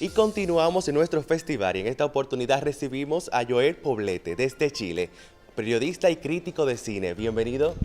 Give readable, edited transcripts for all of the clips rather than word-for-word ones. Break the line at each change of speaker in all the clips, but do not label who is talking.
Y continuamos en nuestro festival y en esta oportunidad recibimos a Joel Poblete desde Chile, periodista y crítico de cine. Bienvenido.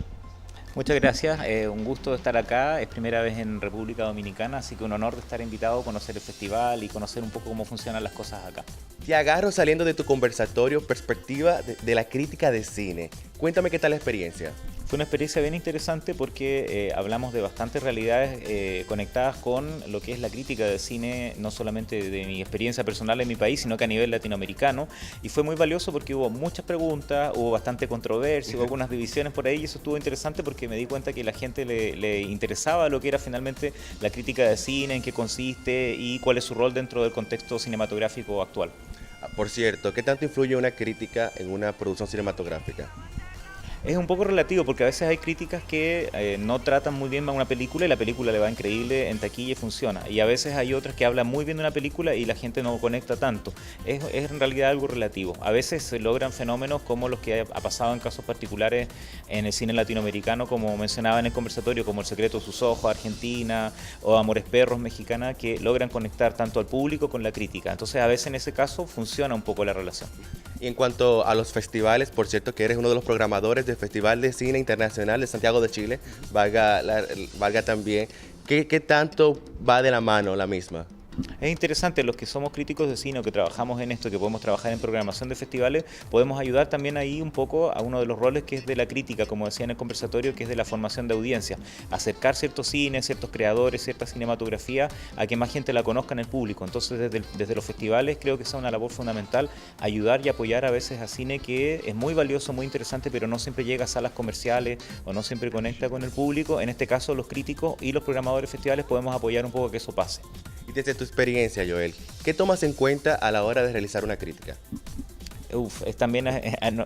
Muchas gracias, un gusto estar acá, es primera vez en República Dominicana, así que un honor de estar invitado a conocer el festival y conocer un poco cómo funcionan las cosas acá.
Te agarro saliendo de tu conversatorio perspectiva de la crítica de cine. Cuéntame qué tal la experiencia.
Fue una experiencia bien interesante porque hablamos de bastantes realidades conectadas con lo que es la crítica de cine, no solamente de mi experiencia personal en mi país, sino que a nivel latinoamericano. Y fue muy valioso porque hubo muchas preguntas, hubo bastante controversia, hubo algunas divisiones por ahí y eso estuvo interesante porque me di cuenta que la gente le interesaba lo que era finalmente la crítica de cine, en qué consiste y cuál es su rol dentro del contexto cinematográfico actual.
Por cierto, ¿qué tanto influye una crítica en una producción cinematográfica?
Es un poco relativo porque a veces hay críticas que no tratan muy bien a una película y la película le va increíble en taquilla y funciona. Y a veces hay otras que hablan muy bien de una película y la gente no conecta tanto. Es en realidad algo relativo. A veces se logran fenómenos como los que ha pasado en casos particulares en el cine latinoamericano, como mencionaba en el conversatorio, como El secreto de sus ojos, Argentina, o Amores Perros, mexicana, que logran conectar tanto al público con la crítica. Entonces a veces en ese caso funciona un poco la relación.
Y en cuanto a los festivales, por cierto que eres uno de los programadores del Festival de Cine Internacional de Santiago de Chile, valga también, ¿qué tanto va de la mano la misma?
Es interesante, los que somos críticos de cine o que trabajamos en esto, que podemos trabajar en programación de festivales, podemos ayudar también ahí un poco a uno de los roles que es de la crítica, como decía en el conversatorio, que es de la formación de audiencia. Acercar ciertos cines, ciertos creadores, cierta cinematografía a que más gente la conozca en el público. Entonces desde los festivales creo que es una labor fundamental ayudar y apoyar a veces a cine que es muy valioso, muy interesante, pero no siempre llega a salas comerciales o no siempre conecta con el público. En este caso los críticos y los programadores de festivales podemos apoyar un poco a que eso pase.
Y desde tu experiencia, Joel, ¿qué tomas en cuenta a la hora de realizar una crítica?
Es también,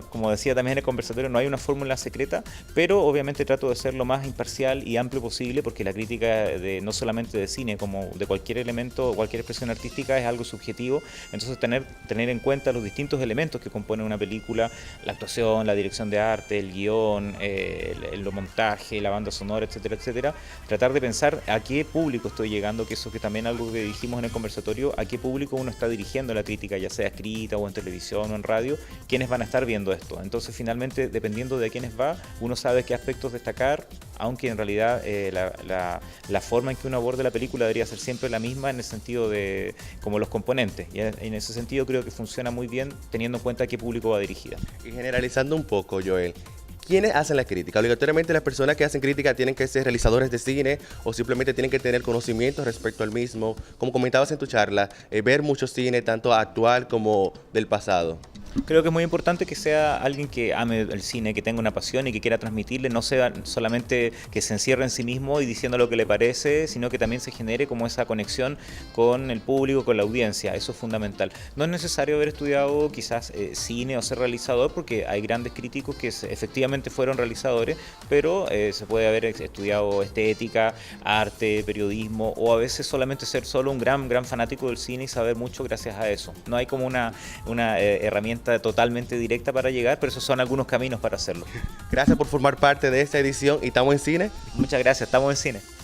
como decía también en el conversatorio, no hay una fórmula secreta, pero obviamente trato de ser lo más imparcial y amplio posible porque la crítica no solamente de cine, como de cualquier elemento, cualquier expresión artística es algo subjetivo, entonces tener en cuenta los distintos elementos que componen una película, la actuación, la dirección de arte, el guión, el montaje, la banda sonora, etcétera, etcétera, tratar de pensar a qué público estoy llegando, que eso que también algo que dijimos en el conversatorio, a qué público uno está dirigiendo la crítica, ya sea escrita o en televisión o en radio, quiénes van a estar viendo esto. Entonces finalmente, dependiendo de quiénes va, uno sabe qué aspectos destacar, aunque en realidad la forma en que uno aborde la película debería ser siempre la misma en el sentido de como los componentes. Y en ese sentido creo que funciona muy bien teniendo en cuenta a qué público va dirigida.
Y generalizando un poco, Joel, ¿quiénes hacen la crítica? ¿Obligatoriamente las personas que hacen crítica tienen que ser realizadores de cine o simplemente tienen que tener conocimiento respecto al mismo? Como comentabas en tu charla, ver mucho cine, tanto actual como del pasado.
Creo que es muy importante que sea alguien que ame el cine, que tenga una pasión y que quiera transmitirle, no sea solamente que se encierre en sí mismo y diciendo lo que le parece, sino que también se genere como esa conexión con el público, con la audiencia, eso es fundamental. No es necesario haber estudiado quizás cine o ser realizador, porque hay grandes críticos que efectivamente fueron realizadores, pero se puede haber estudiado estética, arte, periodismo, o a veces solamente ser solo un gran fanático del cine y saber mucho gracias a eso. No hay como una herramienta totalmente directa para llegar, pero esos son algunos caminos para hacerlo.
Gracias por formar parte de esta edición y estamos en cine.
Muchas gracias, estamos en cine.